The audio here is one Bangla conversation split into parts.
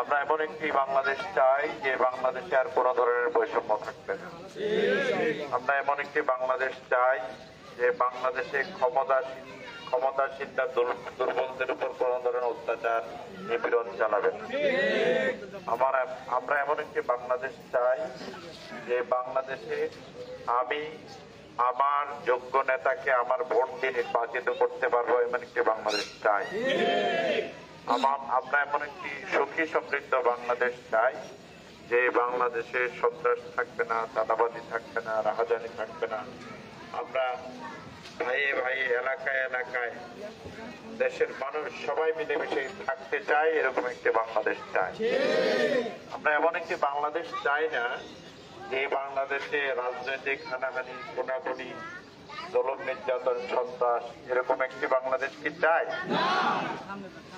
আমরা এমন একটি বাংলাদেশ চাই যে বাংলাদেশে আর কোনো ধরনের বৈষম্য থাকবে না। আমরা এমন একটি বাংলাদেশ চাই যে বাংলাদেশে ক্ষমতাসীনরা দুর্বলদের উপর কোনো ধরনের অত্যাচার নিপীড়ন চালাবে না। আমরা এমন একটি বাংলাদেশ চাই যে বাংলাদেশে আমি আমার যোগ্য নেতাকে আমার ভোট দিয়ে নির্বাচিত করতে পারবো, এমন একটি বাংলাদেশ চাই। আমরা এমন একটি সুখী সমৃদ্ধ বাংলাদেশ চাই যে বাংলাদেশে সন্ত্রাস থাকবে না, চাঁদাবাজি থাকবে না, রাহাজানি থাকবে না। আমরা ভাইয়ে ভাইয়ে এলাকায় এলাকায় দেশের মানুষ সবাই মিলেমিশে থাকতে চাই, এরকম একটি বাংলাদেশ চাই। আমরা এমন একটি বাংলাদেশ চাই না যে বাংলাদেশে রাজনৈতিক হানাহানি, কোনাকুনি, জুলুম, নির্যাতন, সন্ত্রাস, এরকম একটি বাংলাদেশ কি চাই?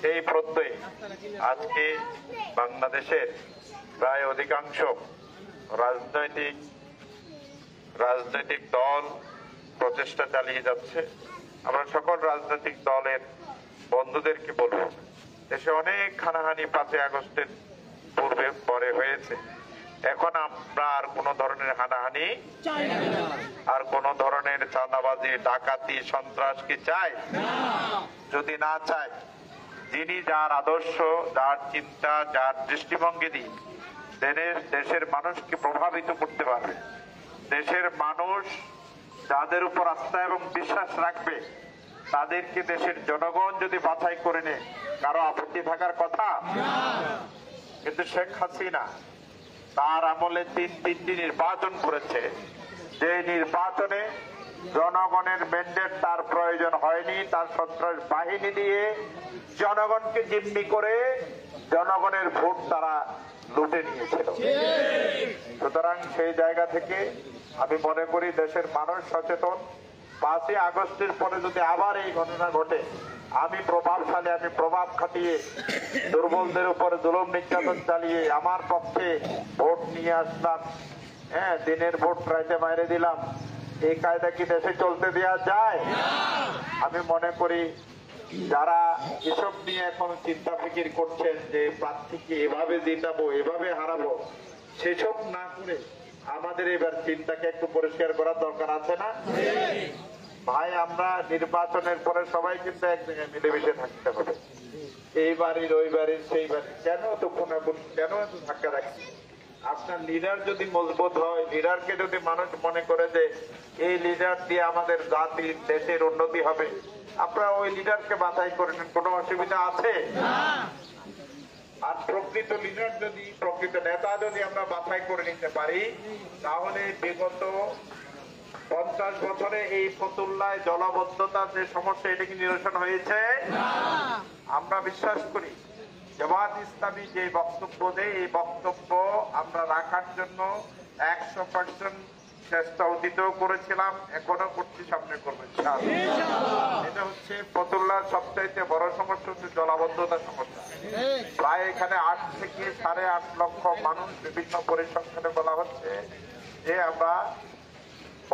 সেই প্রত্যয় আজকে বাংলাদেশের প্রায় অধিকাংশ রাজনৈতিক দল প্রচেষ্টা চালিয়ে যাচ্ছে। আমরা সকল রাজনৈতিক দলের বন্ধুদেরকে বলবো, দেশে অনেক হানাহানি 5ই আগস্টের পূর্বে পরে হয়েছে। এখন আমরা আর কোন ধরনের হানাহানি, আর কোন ধরনের চাঁদাবাজি, ডাকাতি, সন্ত্রাস কি চাই? যদি না চাই, যিনি যার আদর্শ, যার চিন্তা, যার দৃষ্টিভঙ্গি দিয়ে দেশের মানুষকে প্রভাবিত করতে পারবে, দেশের মানুষ যাদের উপর আস্থা এবং বিশ্বাস রাখবে, তাদেরকে দেশের জনগণ যদি বাছাই করে নেয়, কারো আপত্তি থাকার কথা? কিন্তু শেখ হাসিনা তার আমলে 3টি নির্বাচন করেছে, যে নির্বাচনে জনগণের ম্যান্ডেট তার প্রয়োজন হয়নি। তার সন্ত্রাস বাহিনী দিয়ে জনগণকে জিম্মি করে জনগণের ভোট তারা লুটে নিয়েছিল। সুতরাং সেই জায়গা থেকে আমি মনে করি দেশের মানুষ সচেতন। 5ই আগস্টের পরে যদি আবার এই ঘটনা ঘটে, আমি প্রভাবশালী, আমি প্রভাব খাটিয়ে দুর্বলদের উপরে জুলুম নির্যাতন চালিয়ে আমার পক্ষে ভোট নিয়ে আসলাম, হ্যাঁ, দিনের ভোট রাইতে মাইরে দিলাম, এই কায়দা কি দেশে চলতে দেওয়া যায়? আমি মনে করি যারা এসব নিয়ে এখন চিন্তা ফিকির করছেন যে প্রার্থীকে এভাবে জিতাবো, এভাবে হারাবো, সেসব না করে আমাদের এবার চিন্তাকে একটু পরিষ্কার করার দরকার আছে না ভাই? আমরা নির্বাচনের পরে সবাই কিন্তু এক জায়গায় মিলেমিশে থাকতে হবে। এই বাড়ির, ওই বাড়ির, সেই বাড়ির, কেন তো কোনাকুনি, কেন এত ধাক্কা রাখছি? আপনার লিডার যদি মজবুত হয়, লিডারকে যদি মানুষ মনে করে যে এই লিডার দিয়ে আমাদের জাতির, দেশের উন্নতি হবে, আপনারা ওই লিডারকে বাছাই করে নেন, কোনো অসুবিধা আছে? আর প্রকৃত লিডার যদি, প্রকৃত নেতা যদি আমরা বাছাই করে নিতে পারি, তাহলে বিগত 50 বছরে এই ফতুল্লায় জলাবদ্ধতার যে সমস্যা, এটা কি নিরসন হয়েছে? আমরা বিশ্বাস করি জামাত ইসলামী যে বক্তব্য দেয়, এই বক্তব্য আমরা রাখার জন্য 100% চেষ্টা অতীত করেছিলাম, এখনো করছি, সামনে করবো ইনশাআল্লাহ। এটা হচ্ছে ফতুল্লার সবচাইতে বড় সমস্যা হচ্ছে জলাবদ্ধতার সমস্যা। প্রায় এখানে 8 থেকে 8.5 লক্ষ মানুষ, বিভিন্ন পরিসংখ্যানে বলা হচ্ছে যে আমরা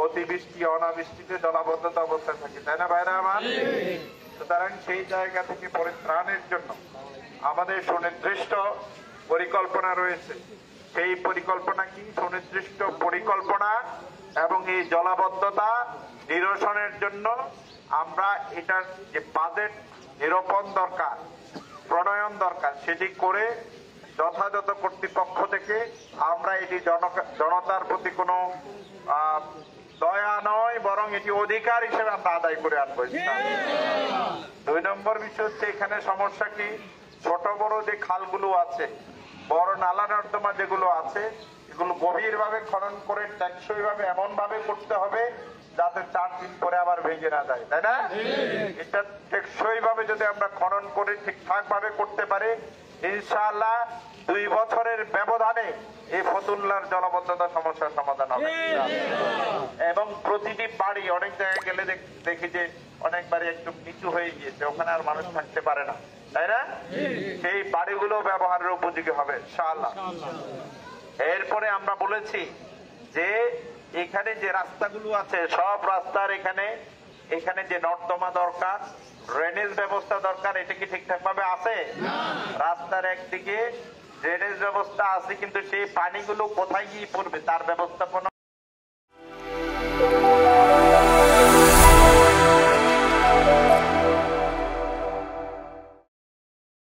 অতিবৃষ্টি, অনাবৃষ্টিতে জলাবদ্ধতা অবস্থায় থাকি, তাই না ভাইরা আমার? সুতরাং সেই জায়গা থেকে পরিত্রাণের জন্য আমাদের সুনির্দিষ্ট পরিকল্পনা রয়েছে। সেই পরিকল্পনা কি? সুনির্দিষ্ট পরিকল্পনা, এবং এই জলাবদ্ধতা নিরসনের জন্য আমরা এটার যে বাজেট নিরূপণ দরকার, প্রণয়ন দরকার, সেটি করে যথাযথ কর্তৃপক্ষ থেকে আমরা এটি জনতার প্রতি কোনো দয়া নয়, বরং এটি অধিকার হিসেবে আমরা আদায় করে আনবো। 2 নম্বর বিষয় হচ্ছে, এখানে সমস্যা কি, ছোট বড় যে খালগুলো আছে, বড় নালা নর্দমা যেগুলো আছে, এগুলো গভীরভাবে খনন করে টেকসই ভাবে এমন ভাবে করতে হবে যাতে 4 দিন পরে আবার ভেঙে না যায়, তাই না? এটা টেকসই ভাবে যদি আমরা খনন করে ঠিকঠাক ভাবে করতে পারি, ইনশাআল্লাহ 2 বছরের ব্যবধানে এই ফতুল্লার জলাবদ্ধতা সমস্যার সমাধান হবে। এবং প্রতিটি বাড়ি, অনেক জায়গায় গেলে দেখি যে অনেক বাড়ি একদম নিচু হয়ে গিয়েছে, ওখানে আর মানুষ থাকতে পারে না, তাই না? সেই বাড়িগুলো ব্যবহারের উপযোগী হবে ইনশাআল্লাহ। এরপরে আমরা বলেছি যে এখানে যে রাস্তাগুলো আছে, সব রাস্তার এখানে যে নর্দমা দরকার, ড্রেনেজ ব্যবস্থা দরকার, এটা কি ঠিকঠাক ভাবে আছে? রাস্তার একদিকে ড্রেনেজ ব্যবস্থা আছে, কিন্তু সেই পানিগুলো কোথায় গিয়ে পড়বে তার ব্যবস্থাপনা